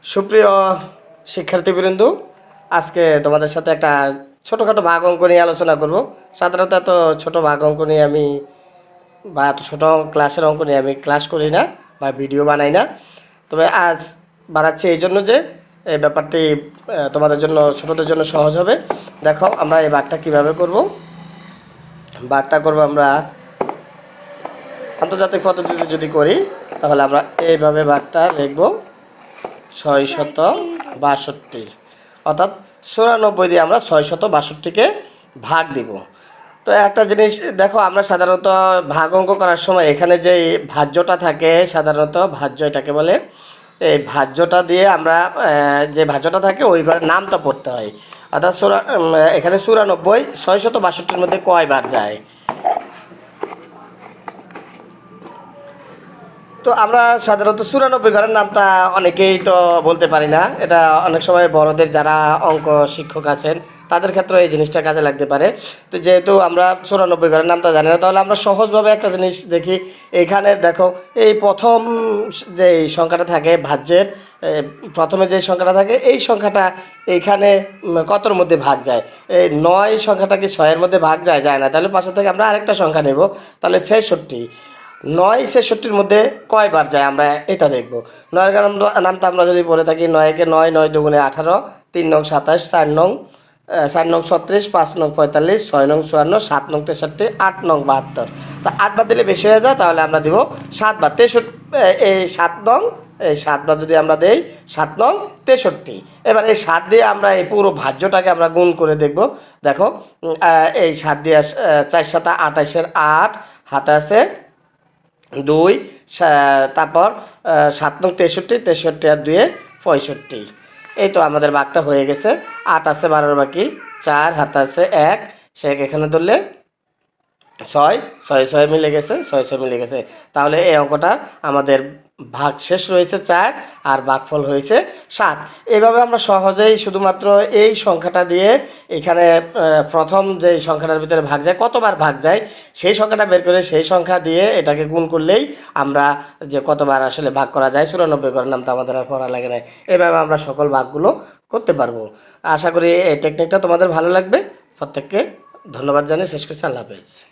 সুপ্রিয় শিক্ষার্থীবৃন্দ, আজকে তোমাদের সাথে একটা ছোটোখাটো ভাগ অঙ্ক নিয়ে আলোচনা করব। সাধারণত এত ছোটো ভাগ অঙ্ক নিয়ে আমি বা এত ছোটো ক্লাসের অঙ্ক নিয়ে আমি ক্লাস করি না বা ভিডিও বানাই না। তবে আজ বানাচ্ছি এই জন্য যে এই ব্যাপারটি তোমাদের জন্য, ছোটোদের জন্য সহজ হবে। দেখো আমরা এই ভাগটা কীভাবে করব। ভাগটা করব আমরা আন্তর্জাতিক পদ্ধতিতে যদি করি তাহলে আমরা এইভাবে ভাগটা লিখব 662, অর্থাৎ 94 দিয়ে আমরা 662কে ভাগ দিব। তো একটা জিনিস দেখো, আমরা সাধারণত ভাগ অঙ্ক করার সময় এখানে যে ভাজ্যটা থাকে, সাধারণত ভাজ্য এটাকে বলে, এই ভাজ্যটা দিয়ে আমরা যে ভাজ্যটা থাকে ওই ঘরের নামটা পড়তে হয়। অর্থাৎ এখানে 94 662-র মধ্যে কয়বার যায়। তো আমরা সাধারণত 94 ঘরের নামটা অনেকেই তো বলতে পারি না। এটা অনেক সময় বড়দের যারা অঙ্ক শিক্ষক আছেন তাদের ক্ষেত্রে এই জিনিসটা কাজে লাগতে পারে। তো যেহেতু আমরা 94 ঘরের নামটা জানি না, তাহলে আমরা সহজভাবে একটা জিনিস দেখি। এখানে দেখো, এই প্রথম যে সংখ্যাটা থাকে ভাজ্যের, প্রথমে যে সংখ্যাটা থাকে এই সংখ্যাটা এইখানে কতর মধ্যে ভাগ যায়? এই 9 সংখ্যাটা কি 6-এর মধ্যে ভাগ যায়? যায় না। তাহলে পাশে থেকে আমরা আরেকটা সংখ্যা নেব, তাহলে 66। 9 66-র মধ্যে কয়বার যায় আমরা এটা দেখব। 9-এর নামটা আমরা যদি পড়ে থাকি, 9-একে 9, 9 দুগুণে 18, 3 নং 27, 4 নং 36, 5 নং 45, 6 নং 54, 7 নং 63, 8 নং 72। তা 8 বার দিলে বেশি হয়ে যায়, তাহলে আমরা দিব 7 বার। 63 এই 7 নং, এই 7 বার যদি আমরা দেই 7 নং 63। এবার এই 7 দিয়ে আমরা এই পুরো ভাজ্যটাকে আমরা গুণ করে দেখব। দেখো এই 7 দিয়ে 4 7 28-এর 8, হাতে আছে 2, তারপর 7 নং 63, 63 আর 2 65। এই তো আমাদের ভাগটা হয়ে গেছে। 8 আছে 12 বাকি, 4 হাতে আছে 1, সে এখানে ধরলে 6, 6 6 মিলে গেছে, 6 6 মিলে গেছে। তাহলে এই অঙ্কটা আমাদের ভাগ শেষ রয়েছে 4 আর ভাগফল হয়েছে 7। এইভাবে আমরা সহজেই শুধুমাত্র এই সংখ্যাটা দিয়ে এখানে প্রথম যে সংখ্যাটার ভিতরে ভাগ যায়, কতবার ভাগ যায় সেই সংখ্যাটা বের করে সেই সংখ্যা দিয়ে এটাকে গুণ করলেই আমরা যে কতবার আসলে ভাগ করা যায় 94 ঘরের নামটা আমাদের আর পড়া লাগে না। এইভাবে আমরা সকল ভাগগুলো করতে পারবো। আশা করি এই টেকনিকটা তোমাদের ভালো লাগবে। প্রত্যেককে ধন্যবাদ জানিয়ে শেষ করছি। আল্লাহ হাফেজ।